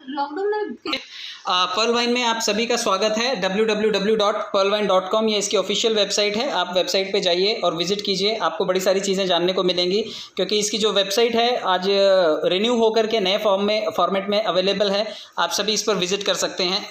Lockdown में Perl wine में आप सभी का स्वागत है। www.pearlwine.com ये इसकी ऑफिशियल वेबसाइट है। आप वेबसाइट पे जाइए और विजिट कीजिए, आपको बड़ी सारी चीज़ें जानने को मिलेंगी, क्योंकि इसकी जो वेबसाइट है आज रिन्यू होकर के नए फॉर्मेट में अवेलेबल है। आप सभी इस पर विजिट कर सकते हैं।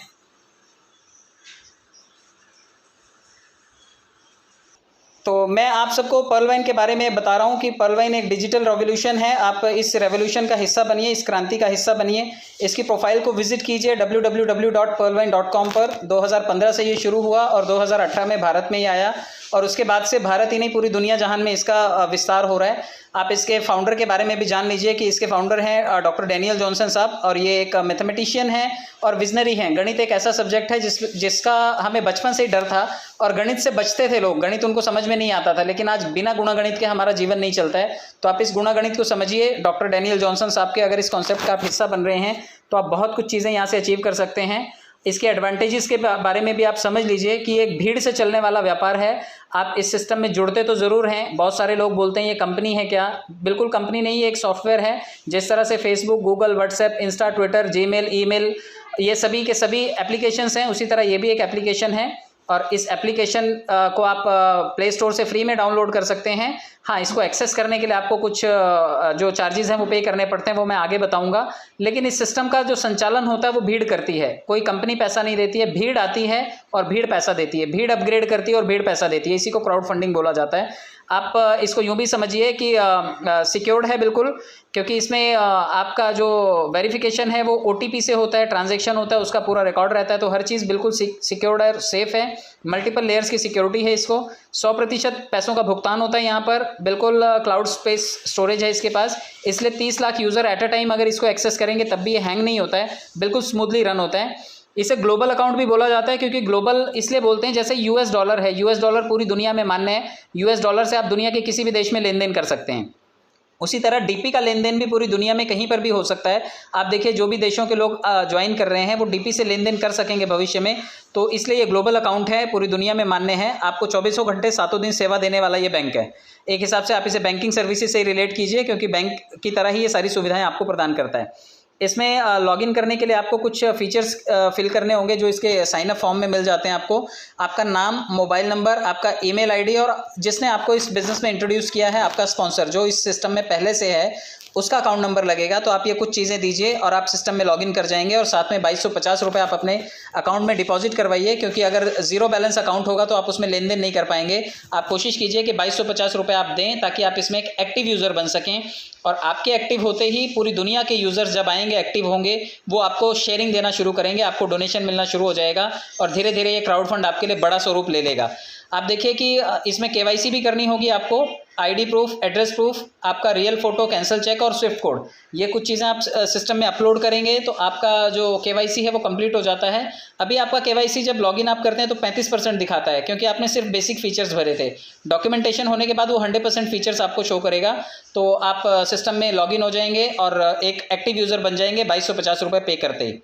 तो मैं आप सबको पर्ल वाइन के बारे में बता रहा हूँ कि पर्ल वाइन एक डिजिटल रेवोल्यूशन है। आप इस रेवोल्यूशन का हिस्सा बनिए, इस क्रांति का हिस्सा बनिए। इसकी प्रोफाइल को विजिट कीजिए www.pearlwine.com पर। 2015 से ये शुरू हुआ और 2018 में भारत में ये आया, और उसके बाद से भारत ही नहीं पूरी दुनिया जहान में इसका विस्तार हो रहा है। आप इसके फाउंडर के बारे में भी जान लीजिए कि इसके फाउंडर हैं डॉक्टर डैनियल जॉनसन साहब, और ये एक मैथमेटिशियन हैं और विजनरी हैं। गणित एक ऐसा सब्जेक्ट है जिसका हमें बचपन से ही डर था, और गणित से बचते थे लोग। गणित उनको समझ में नहीं आता था, लेकिन आज बिना गुणा गणित के हमारा जीवन नहीं चलता है। तो आप इस गुणा गणित को समझिए। डॉक्टर डैनियल जॉनसन साहब के अगर इस कॉन्सेप्ट का आप हिस्सा बन रहे हैं तो आप बहुत कुछ चीज़ें यहाँ से अचीव कर सकते हैं। इसके एडवांटेजेस के बारे में भी आप समझ लीजिए कि एक भीड़ से चलने वाला व्यापार है। आप इस सिस्टम में जुड़ते तो ज़रूर हैं। बहुत सारे लोग बोलते हैं ये कंपनी है क्या? बिल्कुल कंपनी नहीं, ये एक सॉफ्टवेयर है। जिस तरह से Facebook, Google, WhatsApp, Insta, Twitter, Gmail, email, ये सभी के सभी एप्लीकेशंस हैं, उसी तरह ये भी एक एप्लीकेशन है। और इस एप्लीकेशन को आप प्ले स्टोर से फ्री में डाउनलोड कर सकते हैं। हाँ, इसको एक्सेस करने के लिए आपको कुछ जो चार्जेस हैं वो पे करने पड़ते हैं, वो मैं आगे बताऊंगा। लेकिन इस सिस्टम का जो संचालन होता है वो भीड़ करती है। कोई कंपनी पैसा नहीं देती है, भीड़ आती है और भीड़ पैसा देती है। भीड़ अपग्रेड करती है और भीड़ पैसा देती है। इसी को क्राउड फंडिंग बोला जाता है। आप इसको यूँ भी समझिए कि सिक्योर्ड है बिल्कुल, क्योंकि इसमें आपका जो वेरिफिकेशन है वो OTP से होता है, ट्रांजैक्शन होता है, उसका पूरा रिकॉर्ड रहता है। तो हर चीज़ बिल्कुल सिक्योर्ड है, सेफ़ है। मल्टीपल लेयर्स की सिक्योरिटी है। इसको 100% पैसों का भुगतान होता है यहाँ पर। बिल्कुल क्लाउड स्पेस स्टोरेज है इसके पास, इसलिए 30 lakh user at a time अगर इसको एक्सेस करेंगे तब भी ये हैंग नहीं होता है, बिल्कुल स्मूथली रन होता है। इसे ग्लोबल अकाउंट भी बोला जाता है, क्योंकि ग्लोबल इसलिए बोलते हैं जैसे US डॉलर है। US डॉलर पूरी दुनिया में मान्य है। US डॉलर से आप दुनिया के किसी भी देश में लेन देन कर सकते हैं। उसी तरह DP का लेन देन भी पूरी दुनिया में कहीं पर भी हो सकता है। आप देखिए जो भी देशों के लोग ज्वाइन कर रहे हैं वो DP से लेन देन कर सकेंगे भविष्य में। तो इसलिए ये ग्लोबल अकाउंट है, पूरी दुनिया में मान्य है। आपको 24 घंटे 7 दिन सेवा देने वाला ये बैंक है। एक हिसाब से आप इसे बैंकिंग सर्विसेज से रिलेट कीजिए, क्योंकि बैंक की तरह ही ये सारी सुविधाएं आपको प्रदान करता है। इसमें लॉगिन करने के लिए आपको कुछ फीचर्स फिल करने होंगे जो इसके साइन अप फॉर्म में मिल जाते हैं आपको। आपका नाम, मोबाइल नंबर, आपका ईमेल आईडी, और जिसने आपको इस बिज़नेस में इंट्रोड्यूस किया है, आपका स्पॉन्सर जो इस सिस्टम में पहले से है, उसका अकाउंट नंबर लगेगा। तो आप ये कुछ चीज़ें दीजिए और आप सिस्टम में लॉगिन कर जाएंगे। और साथ में 2250 रुपये आप अपने अकाउंट में डिपॉजिट करवाइए, क्योंकि अगर जीरो बैलेंस अकाउंट होगा तो आप उसमें लेन देन नहीं कर पाएंगे। आप कोशिश कीजिए कि 2250 रुपये आप दें, ताकि आप इसमें एक एक्टिव यूज़र बन सकें। और आपके एक्टिव होते ही पूरी दुनिया के यूज़र्स जब आएंगे, एक्टिव होंगे, वो आपको शेयरिंग देना शुरू करेंगे, आपको डोनेशन मिलना शुरू हो जाएगा, और धीरे धीरे ये क्राउड फंड आपके लिए बड़ा स्वरूप ले लेगा। आप देखिए कि इसमें KYC भी करनी होगी आपको, ID प्रूफ, एड्रेस प्रूफ, आपका रियल फ़ोटो, कैंसिल चेक और स्विफ्ट कोड। ये कुछ चीज़ें आप सिस्टम में अपलोड करेंगे तो आपका जो KYC है वो कंप्लीट हो जाता है। अभी आपका KYC जब लॉगिन आप करते हैं तो 35% दिखाता है, क्योंकि आपने सिर्फ बेसिक फीचर्स भरे थे। डॉक्यूमेंटेशन होने के बाद वो 100% फीचर्स आपको शो करेगा। तो आप सिस्टम में लॉगिन हो जाएंगे और एक एक्टिव यूज़र बन जाएंगे 2250 रुपये पे करते ही।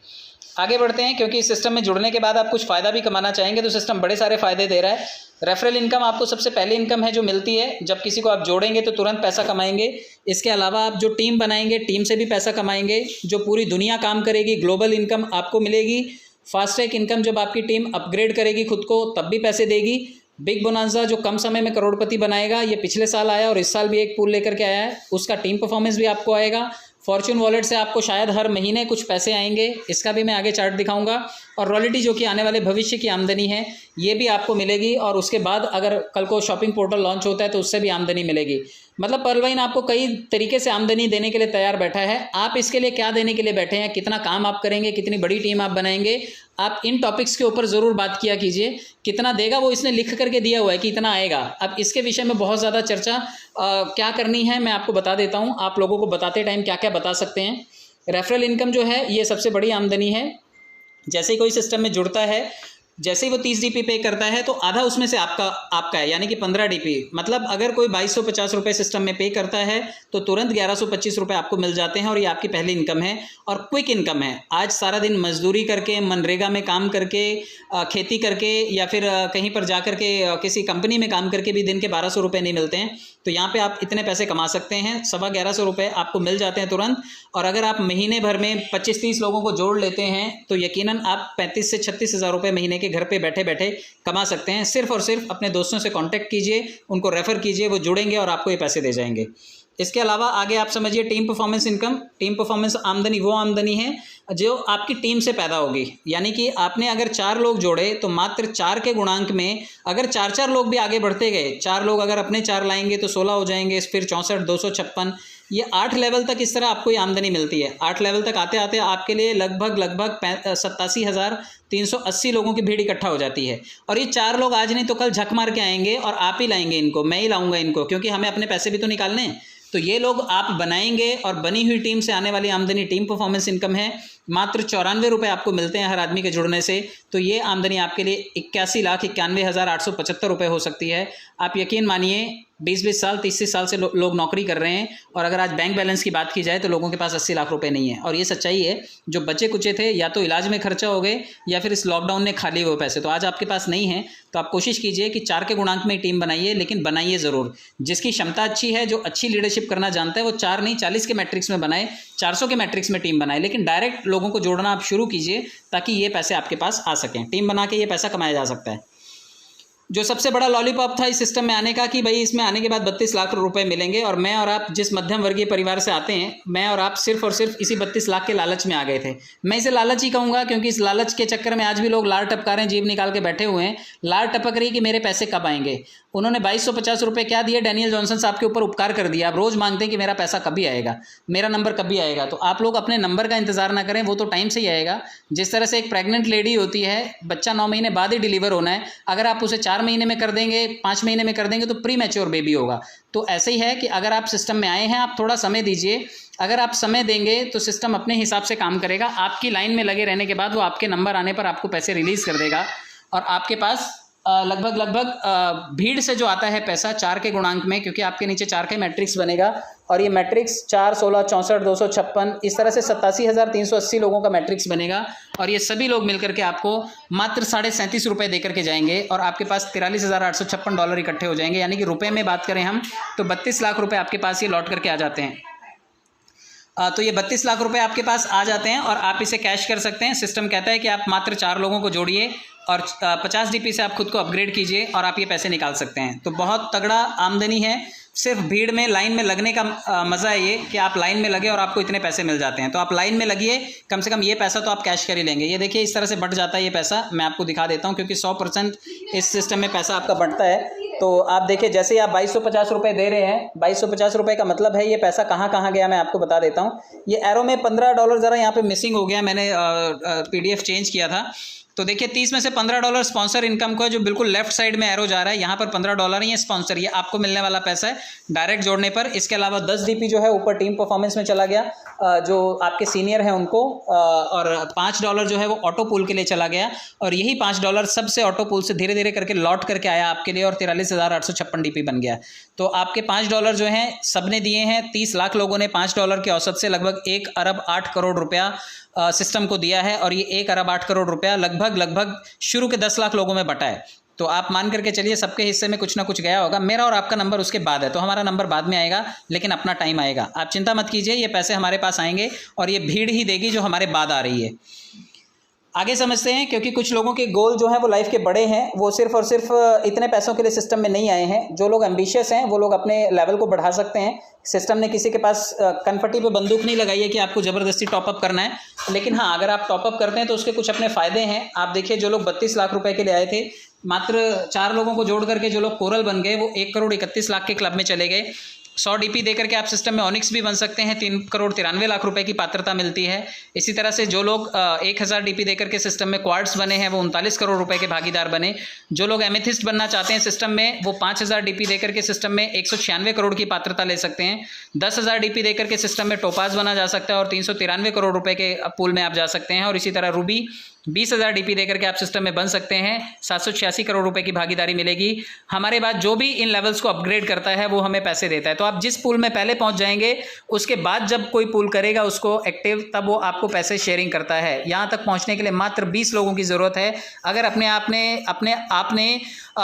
आगे बढ़ते हैं, क्योंकि इस सिस्टम में जुड़ने के बाद आप कुछ फ़ायदा भी कमाना चाहेंगे तो सिस्टम बड़े सारे फ़ायदे दे रहा है। रेफरल इनकम आपको सबसे पहले इनकम है जो मिलती है। जब किसी को आप जोड़ेंगे तो तुरंत पैसा कमाएंगे। इसके अलावा आप जो टीम बनाएंगे, टीम से भी पैसा कमाएंगे। जो पूरी दुनिया काम करेगी, ग्लोबल इनकम आपको मिलेगी। फास्ट ट्रैक इनकम, जब आपकी टीम अपग्रेड करेगी खुद को तब भी पैसे देगी। बिग बोनांजा, जो कम समय में करोड़पति बनाएगा, ये पिछले साल आया और इस साल भी एक पूल लेकर के आया है, उसका टीम परफॉर्मेंस भी आपको आएगा। फॉर्च्यून वॉलेट से आपको शायद हर महीने कुछ पैसे आएंगे, इसका भी मैं आगे चार्ट दिखाऊंगा। और रॉयल्टी जो कि आने वाले भविष्य की आमदनी है, ये भी आपको मिलेगी। और उसके बाद अगर कल को शॉपिंग पोर्टल लॉन्च होता है तो उससे भी आमदनी मिलेगी। मतलब पर्ल वाइन आपको कई तरीके से आमदनी देने के लिए तैयार बैठा है। आप इसके लिए क्या देने के लिए बैठे हैं, कितना काम आप करेंगे, कितनी बड़ी टीम आप बनाएंगे, आप इन टॉपिक्स के ऊपर ज़रूर बात किया कीजिए। कितना देगा वो इसने लिख करके दिया हुआ है कि इतना आएगा। अब इसके विषय में बहुत ज़्यादा चर्चा क्या करनी है मैं आपको बता देता हूँ। आप लोगों को बताते टाइम क्या क्या बता सकते हैं। रेफरल इनकम जो है ये सबसे बड़ी आमदनी है। जैसे ही कोई सिस्टम में जुड़ता है, जैसे ही वो 30 DP पे करता है तो आधा उसमें से आपका है, यानी कि 15 DP। मतलब अगर कोई 2250 रुपये सिस्टम में पे करता है तो तुरंत 1125 रुपये आपको मिल जाते हैं, और ये आपकी पहली इनकम है और क्विक इनकम है। आज सारा दिन मजदूरी करके, मनरेगा में काम करके, खेती करके, या फिर कहीं पर जा कर के किसी कंपनी में काम करके भी दिन के 1200 रुपये नहीं मिलते हैं। तो यहाँ पे आप इतने पैसे कमा सकते हैं, 1150 रुपये आपको मिल जाते हैं तुरंत। और अगर आप महीने भर में 25-30 लोगों को जोड़ लेते हैं तो यकीनन आप 35 से 36 हज़ार रुपये महीने के घर पे बैठे बैठे कमा सकते हैं। सिर्फ और सिर्फ अपने दोस्तों से कांटेक्ट कीजिए, उनको रेफ़र कीजिए, वो जुड़ेंगे और आपको ये पैसे दे जाएंगे। इसके अलावा आगे आप समझिए team performance income. Team performance आमदनी वो आमदनी है जो आपकी टीम से पैदा होगी, यानी कि आपने अगर 4 लोग जोड़े तो मात्र 4 के गुणांक में अगर 4-4 लोग भी आगे बढ़ते गए, 4 लोग अगर अपने 4 लाएंगे तो 16 हो जाएंगे, फिर 64, 256, ये 8 लेवल तक इस तरह आपको ये आमदनी मिलती है। 8 लेवल तक आते आते आपके लिए लगभग 87,380 लोगों की भीड़ इकट्ठा हो जाती है। और ये 4 लोग आज नहीं तो कल झक मार के आएंगे और आप ही लाएंगे इनको, मैं ही लाऊंगा इनको, क्योंकि हमें अपने पैसे भी तो निकालने हैं। तो ये लोग आप बनाएंगे और बनी हुई टीम से आने वाली आमदनी टीम परफॉर्मेंस इनकम है। मात्र 94 रुपये आपको मिलते हैं हर आदमी के जुड़ने से। तो ये आमदनी आपके लिए 81,91,875 रुपये हो सकती है। आप यकीन मानिए 20-20 साल 30 साल से लोग नौकरी कर रहे हैं और अगर आज बैंक बैलेंस की बात की जाए तो लोगों के पास 80 लाख रुपए नहीं है। और ये सच्चाई है, जो बचे कुचे थे या तो इलाज में खर्चा हो गए या फिर इस लॉकडाउन ने खा लिए वो पैसे, तो आज आपके पास नहीं है। तो आप कोशिश कीजिए कि 4 के गुणांक में टीम बनाइए, लेकिन बनाइए ज़रूर। जिसकी क्षमता अच्छी है, जो अच्छी लीडरशिप करना जानता है, वो 4 नहीं 40 के मैट्रिक्स में बनाए, 400 के मैट्रिक्स में टीम बनाए, लेकिन डायरेक्ट लोगों को जोड़ना आप शुरू कीजिए ताकि ये पैसे आपके पास आ सकें। टीम बना के ये पैसा कमाया जा सकता है। जो सबसे बड़ा लॉलीपॉप था इस सिस्टम में आने का कि भाई इसमें आने के बाद 32 लाख रुपए मिलेंगे, और मैं और आप जिस मध्यम वर्गीय परिवार से आते हैं, मैं और आप सिर्फ और सिर्फ इसी 32 लाख के लालच में आ गए थे। मैं इसे लालच ही कहूँगा, क्योंकि इस लालच के चक्कर में आज भी लोग लार टपका रहे हैं, जीभ निकाल के बैठे हुए हैं। लार टपक रही कि मेरे पैसे कब आएंगे। उन्होंने 2250 रुपये क्या दिए, डैनियल जॉनसन साहब के ऊपर उपकार कर दिया। आप रोज़ मांगते हैं कि मेरा पैसा कभी आएगा, मेरा नंबर कभी आएगा। तो आप लोग अपने नंबर का इंतजार ना करें, वो तो टाइम से ही आएगा। जिस तरह से एक प्रेग्नेंट लेडी होती है, बच्चा 9 महीने बाद ही डिलीवर होना है, अगर आप उसे 4 महीने में कर देंगे, 5 महीने में कर देंगे तो प्री मैच्योर बेबी होगा। तो ऐसे ही है कि अगर आप सिस्टम में आए हैं, आप थोड़ा समय दीजिए। अगर आप समय देंगे तो सिस्टम अपने हिसाब से काम करेगा। आपकी लाइन में लगे रहने के बाद वो आपके नंबर आने पर आपको पैसे रिलीज़ कर देगा, और आपके पास लगभग भीड़ से जो आता है पैसा 4 के गुणांक में, क्योंकि आपके नीचे 4 का मैट्रिक्स बनेगा, और ये मैट्रिक्स 4, 16, 64, 256 इस तरह से 87,380 लोगों का मैट्रिक्स बनेगा। और ये सभी लोग मिलकर के आपको मात्र 37.5 रुपये देकर के जाएंगे, और आपके पास $43,856 इकट्ठे हो जाएंगे। यानी कि रुपए में बात करें हम तो 32 लाख रुपये आपके पास ये लौट करके आ जाते हैं। तो ये 32 लाख रुपए आपके पास आ जाते हैं और आप इसे कैश कर सकते हैं। सिस्टम कहता है कि आप मात्र 4 लोगों को जोड़िए और 50 DP से आप खुद को अपग्रेड कीजिए और आप ये पैसे निकाल सकते हैं। तो बहुत तगड़ा आमदनी है। सिर्फ भीड़ में लाइन में लगने का मज़ा है ये कि आप लाइन में लगे और आपको इतने पैसे मिल जाते हैं। तो आप लाइन में लगिए, कम से कम ये पैसा तो आप कैश कर ही लेंगे। ये देखिए इस तरह से बढ़ जाता है ये पैसा। मैं आपको दिखा देता हूँ, क्योंकि 100% इस सिस्टम में पैसा आपका बढ़ता है। तो आप देखिए जैसे ही आप 2250 रुपये दे रहे हैं, 2250 रुपये का मतलब है ये पैसा कहाँ कहाँ गया मैं आपको बता देता हूँ। ये एरो में $15 ज़रा यहाँ पे मिसिंग हो गया, मैंने PDF चेंज किया था। तो देखिए 30 में से $15 स्पॉन्सर इनकम को, जो बिल्कुल लेफ्ट साइड में एरो जा रहा है, यहाँ पर $15 ही है स्पॉन्सर, ये आपको मिलने वाला पैसा है डायरेक्ट जोड़ने पर। इसके अलावा 10 DP जो है ऊपर टीम परफॉर्मेंस में चला गया, जो आपके सीनियर हैं उनको, और $5 जो है वो ऑटो पूल के लिए चला गया, और यही $5 सबसे ऑटो पूल से धीरे धीरे करके लौट करके आया आपके लिए, और 43,856 DP बन गया। तो आपके $5 जो हैं सब ने दिए हैं। 30 लाख लोगों ने $5 के औसत से लगभग 1 अरब 8 करोड़ रुपया सिस्टम को दिया है, और ये 1 अरब 8 करोड़ रुपया लगभग शुरू के 10 लाख लोगों में बटा है। तो आप मान करके चलिए सबके हिस्से में कुछ ना कुछ गया होगा। मेरा और आपका नंबर उसके बाद है, तो हमारा नंबर बाद में आएगा, लेकिन अपना टाइम आएगा। आप चिंता मत कीजिए, ये पैसे हमारे पास आएंगे और ये भीड़ ही देगी जो हमारे बाद आ रही है। आगे समझते हैं, क्योंकि कुछ लोगों के गोल जो हैं वो लाइफ के बड़े हैं, वो सिर्फ और सिर्फ इतने पैसों के लिए सिस्टम में नहीं आए हैं। जो लोग एम्बिशियस हैं वो लोग अपने लेवल को बढ़ा सकते हैं। सिस्टम ने किसी के पास कनफटी पे बंदूक नहीं लगाई है कि आपको ज़बरदस्ती टॉपअप करना है, लेकिन हाँ अगर आप टॉपअप करते हैं तो उसके कुछ अपने फ़ायदे हैं। आप देखिए जो लोग 32 लाख रुपए के लिए आए थे, मात्र 4 लोगों को जोड़ करके जो लोग कोरल बन गए, वो 1 करोड़ 31 लाख के क्लब में चले गए। 100 DP दे करके आप सिस्टम में ऑनिक्स भी बन सकते हैं, 3 करोड़ 93 लाख रुपए की पात्रता मिलती है। इसी तरह से जो लोग 1000 DP दे करके सिस्टम में क्वार्ट्स बने हैं, वो 39 करोड़ रुपए के भागीदार बने। जो लोग एमेथिस्ट बनना चाहते हैं सिस्टम में, वो 5000 DP दे करके सिस्टम में 196 करोड़ की पात्रता ले सकते हैं। 10,000 DP दे करके सिस्टम में टोपाज बना जा सकता है और 393 करोड़ रुपए के पूल में आप जा सकते हैं। और इसी तरह रूबी 20,000 DP देकर के आप सिस्टम में बन सकते हैं, 786 करोड़ रुपए की भागीदारी मिलेगी। हमारे बाद जो भी इन लेवल्स को अपग्रेड करता है वो हमें पैसे देता है। तो आप जिस पूल में पहले पहुंच जाएंगे उसके बाद जब कोई पूल करेगा उसको एक्टिव, तब वो आपको पैसे शेयरिंग करता है। यहाँ तक पहुंचने के लिए मात्र 20 लोगों की ज़रूरत है। अगर अपने आपने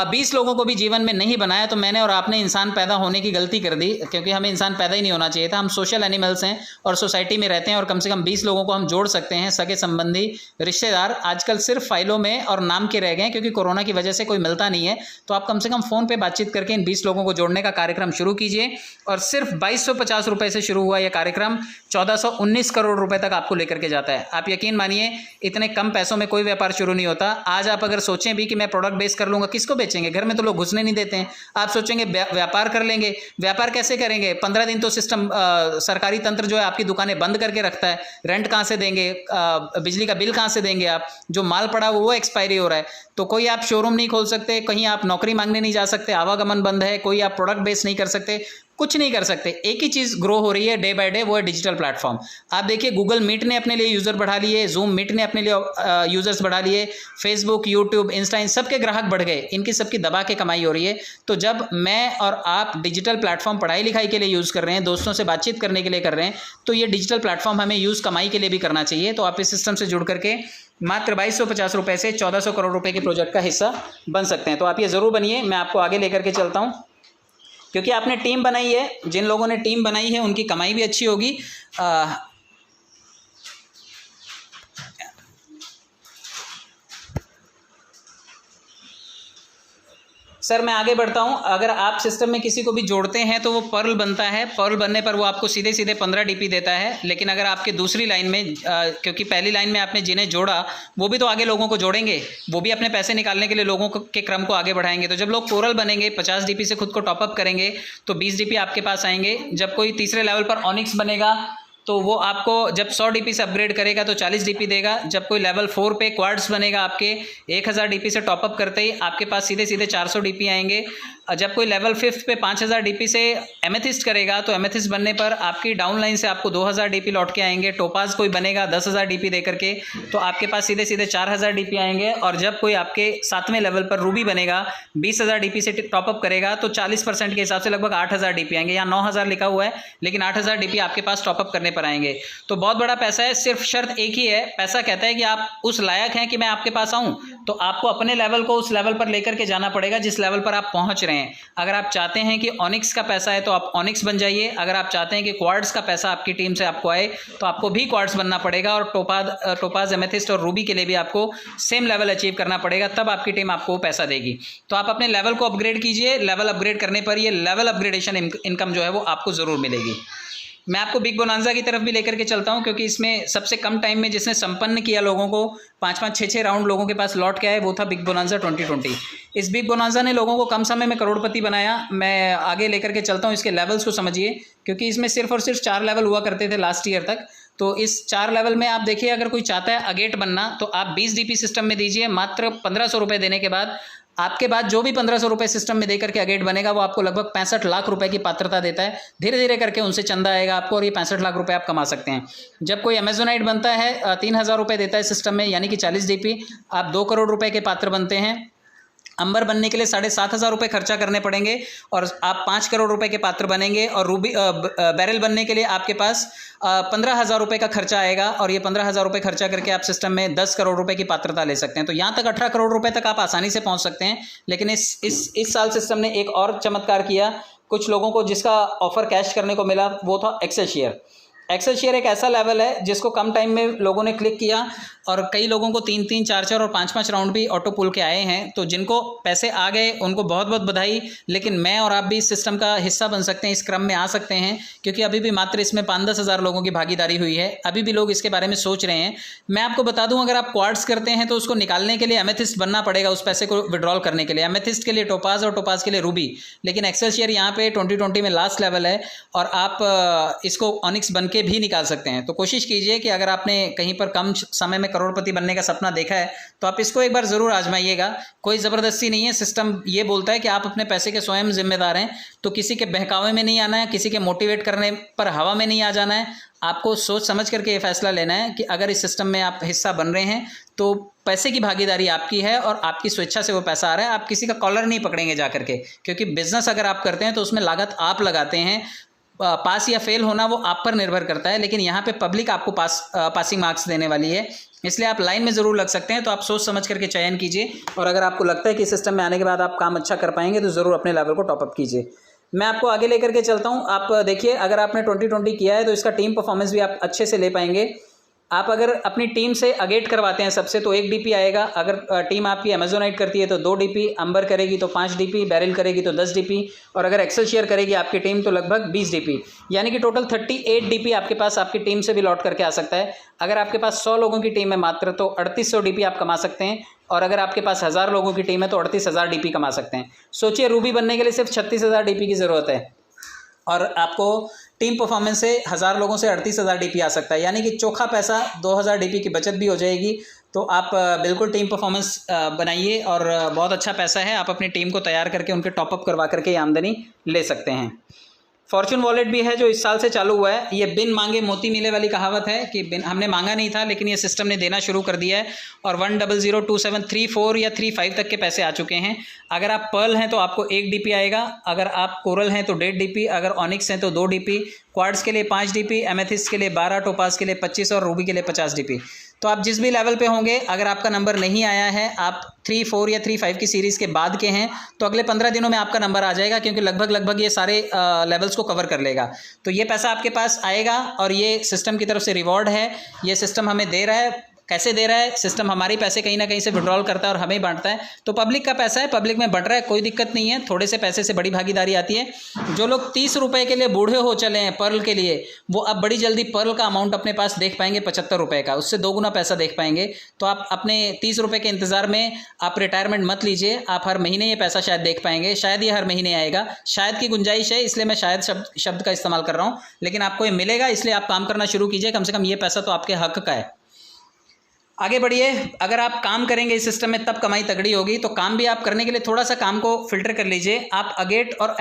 20 लोगों को भी जीवन में नहीं बनाया तो मैंने और आपने इंसान पैदा होने की गलती कर दी, क्योंकि हमें इंसान पैदा ही नहीं होना चाहिए था। हम सोशल एनिमल्स हैं और सोसाइटी में रहते हैं और कम से कम 20 लोगों को हम जोड़ सकते हैं, सगे संबंधी रिश्तेदार। आजकल सिर्फ फाइलों में और नाम के रह गए क्योंकि कोरोना की वजह से कोई मिलता नहीं है। तो आप कम से कम फ़ोन पे बातचीत करके इन 20 लोगों को जोड़ने का कार्यक्रम शुरू कीजिए। और सिर्फ 2250 रुपये से शुरू हुआ यह कार्यक्रम 1419 करोड़ रुपए तक आपको लेकर के जाता है। आप यकीन मानिए इतने कम पैसों में कोई व्यापार शुरू नहीं होता। आज आप अगर सोचें भी कि मैं प्रोडक्ट बेस कर लूँगा, किसको बेचेंगे? घर में तो लोग घुसने नहीं देते हैं। आप सोचेंगे व्यापार कर लेंगे, व्यापार कैसे करेंगे? 15 दिन तो सिस्टम सरकारी तंत्र जो है आपकी दुकानें बंद करके रखता है। रेंट कहाँ से देंगे? बिजली का बिल कहाँ से देंगे? आप जो माल पड़ा वो एक्सपायरी हो रहा है। तो कोई आप शोरूम नहीं खोल सकते, कहीं आप नौकरी मांगने नहीं जा सकते, आवागमन बंद है, कोई आप प्रोडक्ट बेस नहीं कर सकते, कुछ नहीं कर सकते। एक ही चीज़ ग्रो हो रही है डे बाय डे, वो है डिजिटल प्लेटफॉर्म। आप देखिए गूगल मीट ने अपने लिए यूज़र बढ़ा लिए, जूम मीट ने अपने लिए यूज़र्स बढ़ा लिए, फेसबुक, यूट्यूब, इंस्टा, इन सबके ग्राहक बढ़ गए। इनकी सबकी दबा के कमाई हो रही है। तो जब मैं और आप डिजिटल प्लेटफॉर्म पढ़ाई लिखाई के लिए यूज़ कर रहे हैं, दोस्तों से बातचीत करने के लिए कर रहे हैं, तो ये डिजिटल प्लेटफॉर्म हमें यूज़ कमाई के लिए भी करना चाहिए। तो आप इस सिस्टम से जुड़ करके मात्र 2250 रुपये से 1400 करोड़ रुपए के प्रोजेक्ट का हिस्सा बन सकते हैं। तो आप ये ज़रूर बनिए। मैं आपको आगे लेकर के चलता हूँ, क्योंकि आपने टीम बनाई है। जिन लोगों ने टीम बनाई है उनकी कमाई भी अच्छी होगी। सर मैं आगे बढ़ता हूं। अगर आप सिस्टम में किसी को भी जोड़ते हैं तो वो पर्ल बनता है। पर्ल बनने पर वो आपको सीधे सीधे 15 DP देता है। लेकिन अगर आपके दूसरी लाइन में क्योंकि पहली लाइन में आपने जिन्हें जोड़ा वो भी तो आगे लोगों को जोड़ेंगे, वो भी अपने पैसे निकालने के लिए लोगों के क्रम को आगे बढ़ाएंगे। तो जब लोग कोरल बनेंगे, 50 DP से खुद को टॉपअप करेंगे तो 20 DP आपके पास आएंगे। जब कोई तीसरे लेवल पर ऑनिक्स बनेगा तो वो आपको जब 100 DP से अपग्रेड करेगा तो 40 DP देगा। जब कोई लेवल 4 पे क्वार्ट्स बनेगा आपके 1000 DP से टॉपअप करते ही आपके पास सीधे सीधे 400 DP आएंगे। जब कोई लेवल 5 पे 5000 DP से एमेथिस्ट करेगा तो एमेथिस्ट बनने पर आपकी डाउन लाइन से आपको 2000 DP लौट के आएंगे। टोपाज कोई बनेगा 10,000 DP दे करके तो आपके पास सीधे सीधे 4000 DP आएंगे। और जब कोई आपके 7वें लेवल पर रूबी बनेगा 20,000 DP से टॉपअप करेगा तो 40% के हिसाब से लगभग 8000 DP आएंगे। यहाँ 9000 लिखा हुआ है लेकिन 8000 DP आपके पास टॉपअप करने पर आएंगे। तो बहुत बड़ा पैसा है। सिर्फ शर्त एक ही है, पैसा कहता है कि आप उस लायक हैं कि मैं आपके पास आऊं। तो आपको अपने लेवल को उस लेवल पर लेकर के जाना पड़ेगा जिस लेवल पर आप पहुंच रहे हैं। अगर आप चाहते हैं कि ऑनिक्स का पैसा है तो आप ऑनिक्स बन जाइए। अगर आप चाहते हैं कि क्वार्ट्स का पैसा आपकी टीम से आपको आए तो आपको भी क्वार्ट्स बनना पड़ेगा। और टोपाज, एमेथिस्ट और रूबी के लिए भी आपको सेम लेवल अचीव करना पड़ेगा, तब आपकी टीम आपको पैसा देगी। तो आप अपने लेवल को अपग्रेड कीजिए। लेवल अपग्रेड करने पर ये लेवल अपग्रेडेशन इनकम जो है वो आपको ज़रूर मिलेगी। मैं आपको बिग बोनांजा की तरफ भी लेकर के चलता हूं, क्योंकि इसमें सबसे कम टाइम में जिसने संपन्न किया लोगों को 5-5, 6-6 राउंड लोगों के पास लौट के आए, वो था बिग बोनांजा 2020। इस बिग बोनांजा ने लोगों को कम समय में करोड़पति बनाया। मैं आगे लेकर के चलता हूं, इसके लेवल्स को समझिए, क्योंकि इसमें सिर्फ और सिर्फ 4 लेवल हुआ करते थे लास्ट ईयर तक। तो इस 4 लेवल में आप देखिए, अगर कोई चाहता है अगेट बनना तो आप 20 DP सिस्टम में दीजिए। मात्र 1500 रुपये देने के बाद आपके बाद जो भी 1500 रुपये सिस्टम में देकर के अगेट बनेगा वो आपको लगभग 65 लाख रुपए की पात्रता देता है। धीरे धीरे करके उनसे चंदा आएगा आपको और ये 65 लाख रुपए आप कमा सकते हैं। जब कोई अमेजोनाइट बनता है 3000 रुपये देता है सिस्टम में, यानी कि 40 DP, आप 2 करोड़ रुपए के पात्र बनते हैं। अंबर बनने के लिए 7500 रुपये खर्चा करने पड़ेंगे और आप 5 करोड़ रुपए के पात्र बनेंगे। और रूबी बैरल बनने के लिए आपके पास 15,000 रुपये का खर्चा आएगा और ये 15,000 रुपये खर्चा करके आप सिस्टम में 10 करोड़ रुपए की पात्रता ले सकते हैं। तो यहाँ तक 18 करोड़ रुपए तक आप आसानी से पहुँच सकते हैं। लेकिन इस साल सिस्टम ने एक और चमत्कार किया। कुछ लोगों को जिसका ऑफर कैश करने को मिला वो था एक्सेल शेयर। एक्सेल शेयर एक ऐसा लेवल है जिसको कम टाइम में लोगों ने क्लिक किया और कई लोगों को 3-3, 4-4 और 5-5 राउंड भी ऑटो पुल के आए हैं। तो जिनको पैसे आ गए उनको बहुत बहुत बधाई। लेकिन मैं और आप भी इस सिस्टम का हिस्सा बन सकते हैं, इस क्रम में आ सकते हैं, क्योंकि अभी भी मात्र इसमें 5-10 हज़ार लोगों की भागीदारी हुई है। अभी भी लोग इसके बारे में सोच रहे हैं। मैं आपको बता दूं, अगर आप क्वार्ट्स करते हैं तो उसको निकालने के लिए एमेथिस्ट बनना पड़ेगा, उस पैसे को विड्रॉल करने के लिए। एमेथिस्ट के लिए टोपाज और टोपाज के लिए रूबी। लेकिन एक्सेल शेयर यहाँ पे 2020 में लास्ट लेवल है और आप इसको ऑनिक्स बन के भी निकाल सकते हैं। तो कोशिश कीजिए कि अगर आपने कहीं पर कम समय में करोड़पति बनने का सपना देखा है तो आप इसको एक बार ज़रूर आजमाइएगा। कोई ज़बरदस्ती नहीं है, सिस्टम ये बोलता है कि आप अपने पैसे के स्वयं जिम्मेदार हैं। तो किसी के बहकावे में नहीं आना है, किसी के मोटिवेट करने पर हवा में नहीं आ जाना है। आपको सोच समझ करके ये फैसला लेना है कि अगर इस सिस्टम में आप हिस्सा बन रहे हैं तो पैसे की भागीदारी आपकी है और आपकी स्वेच्छा से वो पैसा आ रहा है। आप किसी का कॉलर नहीं पकड़ेंगे जा करके, क्योंकि बिजनेस अगर आप करते हैं तो उसमें लागत आप लगाते हैं। पास या फेल होना वो आप पर निर्भर करता है, लेकिन यहाँ पे पब्लिक आपको पासिंग मार्क्स देने वाली है। इसलिए आप लाइन में ज़रूर लग सकते हैं। तो आप सोच समझ करके चयन कीजिए, और अगर आपको लगता है कि सिस्टम में आने के बाद आप काम अच्छा कर पाएंगे तो ज़रूर अपने लेवल को टॉपअप कीजिए। मैं आपको आगे लेकर के चलता हूँ। आप देखिए, अगर आपने 2020 किया है तो इसका टीम परफॉर्मेंस भी आप अच्छे से ले पाएंगे। आप अगर अपनी टीम से अगेट करवाते हैं सबसे तो 1 DP आएगा। अगर टीम आपकी अमेजोनाइट करती है तो 2 DP, अंबर करेगी तो 5 DP, बैरिल करेगी तो 10 DP, और अगर एक्सेलशियर करेगी आपकी टीम तो लगभग 20 DP, यानी कि टोटल 38 DP आपके पास आपकी टीम से भी लौट करके आ सकता है। अगर आपके पास 100 लोगों की टीम है मात्र तो 3800 DP आप कमा सकते हैं, और अगर आपके पास 1000 लोगों की टीम है तो 38000 DP कमा सकते हैं। सोचिए, रूबी बनने के लिए सिर्फ 36000 DP की ज़रूरत है, और आपको टीम परफॉर्मेंस से 1000 लोगों से 38000 DP आ सकता है, यानी कि चोखा पैसा 2000 DP की बचत भी हो जाएगी। तो आप बिल्कुल टीम परफॉर्मेंस बनाइए, और बहुत अच्छा पैसा है। आप अपनी टीम को तैयार करके उनके टॉपअप करवा करके आमदनी ले सकते हैं। फॉर्चून वॉलेट भी है जो इस साल से चालू हुआ है। ये बिन मांगे मोती मिले वाली कहावत है कि हमने मांगा नहीं था लेकिन ये सिस्टम ने देना शुरू कर दिया है, और 1002734 या 35 तक के पैसे आ चुके हैं। अगर आप पर्ल हैं तो आपको 1 DP आएगा, अगर आप कोरल हैं तो 1.5 DP, अगर ऑनिक्स हैं तो 2 DP, क्वार्ट्ज के लिए 5 DP, एमेथिस्ट के लिए 12, टोपाज के लिए 25 और रूबी के लिए 50 DP। तो आप जिस भी लेवल पे होंगे, अगर आपका नंबर नहीं आया है, आप 3, 4 या 3, 5 की सीरीज़ के बाद के हैं, तो अगले 15 दिनों में आपका नंबर आ जाएगा, क्योंकि लगभग ये सारे लेवल्स को कवर कर लेगा। तो ये पैसा आपके पास आएगा, और ये सिस्टम की तरफ से रिवॉर्ड है। ये सिस्टम हमें दे रहा है। कैसे दे रहा है? सिस्टम हमारी पैसे कहीं ना कहीं से विड्रॉल करता है और हमें ही बांटता है। तो पब्लिक का पैसा है, पब्लिक में बंट रहा है, कोई दिक्कत नहीं है। थोड़े से पैसे से बड़ी भागीदारी आती है। जो लोग 30 रुपये के लिए बूढ़े हो चले हैं पर्ल के लिए, वो अब बड़ी जल्दी पर्ल का अमाउंट अपने पास देख पाएंगे 75 रुपये का, उससे 2 गुना पैसा देख पाएंगे। तो आप अपने 30 रुपये के इंतज़ार में आप रिटायरमेंट मत लीजिए। आप हर महीने ये पैसा शायद देख पाएंगे, शायद ये हर महीने आएगा। शायद की गुंजाइश है, इसलिए मैं शायद शब्द का इस्तेमाल कर रहा हूँ, लेकिन आपको ये मिलेगा। इसलिए आप काम करना शुरू कीजिए। कम से कम ये पैसा तो आपके हक का है। आगे बढ़िए। अगर आप काम करेंगे इस सिस्टम में तब कमाई तगड़ी होगी। तो काम भी आप करने के लिए थोड़ा सा काम को फिल्टर कर लीजिए। आप अगेट और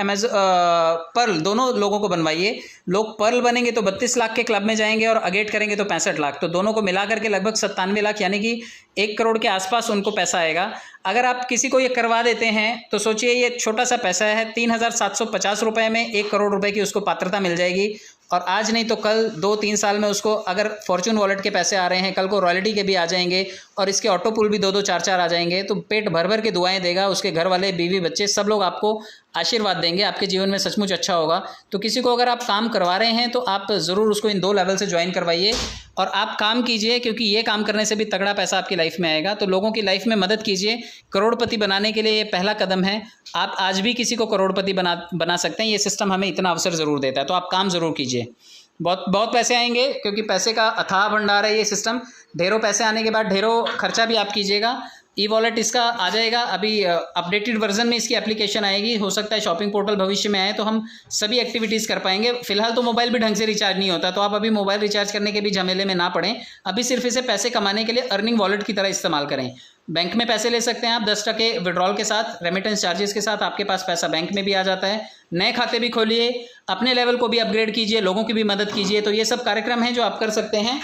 पर्ल दोनों लोगों को बनवाइए। लोग पर्ल बनेंगे तो 32 लाख के क्लब में जाएंगे, और अगेट करेंगे तो 65 लाख। तो दोनों को मिला करके लगभग 97 लाख, यानी कि 1 करोड़ के आसपास उनको पैसा आएगा। अगर आप किसी को ये करवा देते हैं तो सोचिए, ये छोटा सा पैसा है। 3750 रुपये में 1 करोड़ रुपए की उसको पात्रता मिल जाएगी, और आज नहीं तो कल 2-3 साल में उसको, अगर फॉर्चून वॉलेट के पैसे आ रहे हैं, कल को रॉयल्टी के भी आ जाएंगे, और इसके ऑटो पुल भी 2-2, 4-4 आ जाएंगे। तो पेट भर भर के दुआएं देगा। उसके घर वाले, बीवी, बच्चे सब लोग आपको आशीर्वाद देंगे। आपके जीवन में सचमुच अच्छा होगा। तो किसी को अगर आप काम करवा रहे हैं तो आप ज़रूर उसको इन 2 लेवल से ज्वाइन करवाइए, और आप काम कीजिए, क्योंकि ये काम करने से भी तगड़ा पैसा आपकी लाइफ में आएगा। तो लोगों की लाइफ में मदद कीजिए। करोड़पति बनाने के लिए ये पहला कदम है। आप आज भी किसी को करोड़पति बना सकते हैं। ये सिस्टम हमें इतना अवसर ज़रूर देता है। तो आप काम ज़रूर कीजिए। बहुत पैसे आएंगे, क्योंकि पैसे का अथाह भंडार है ये सिस्टम। ढेरों पैसे आने के बाद ढेरों खर्चा भी आप कीजिएगा। ई वॉलेट इसका आ जाएगा, अभी अपडेटेड वर्जन में इसकी एप्लीकेशन आएगी। हो सकता है शॉपिंग पोर्टल भविष्य में आए तो हम सभी एक्टिविटीज़ कर पाएंगे। फिलहाल तो मोबाइल भी ढंग से रिचार्ज नहीं होता, तो आप अभी मोबाइल रिचार्ज करने के भी झमेले में ना पड़ें। अभी सिर्फ इसे पैसे कमाने के लिए अर्निंग वॉलेट की तरह इस्तेमाल करें। बैंक में पैसे ले सकते हैं आप 10% विड्रॉल के साथ, रेमिटेंस चार्जेस के साथ आपके पास पैसा बैंक में भी आ जाता है। नए खाते भी खोलिए, अपने लेवल को भी अपग्रेड कीजिए, लोगों की भी मदद कीजिए। तो ये सब कार्यक्रम हैं जो आप कर सकते हैं।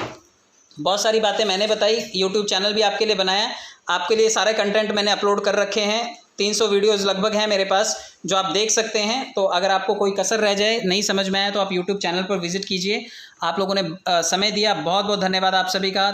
बहुत सारी बातें मैंने बताई, यूट्यूब चैनल भी आपके लिए बनाया। आपके लिए सारे कंटेंट मैंने अपलोड कर रखे हैं। 300 वीडियोज़ लगभग हैं मेरे पास जो आप देख सकते हैं। तो अगर आपको कोई कसर रह जाए, नहीं समझ में आए, तो आप यूट्यूब चैनल पर विजिट कीजिए। आप लोगों ने समय दिया, बहुत बहुत धन्यवाद आप सभी का।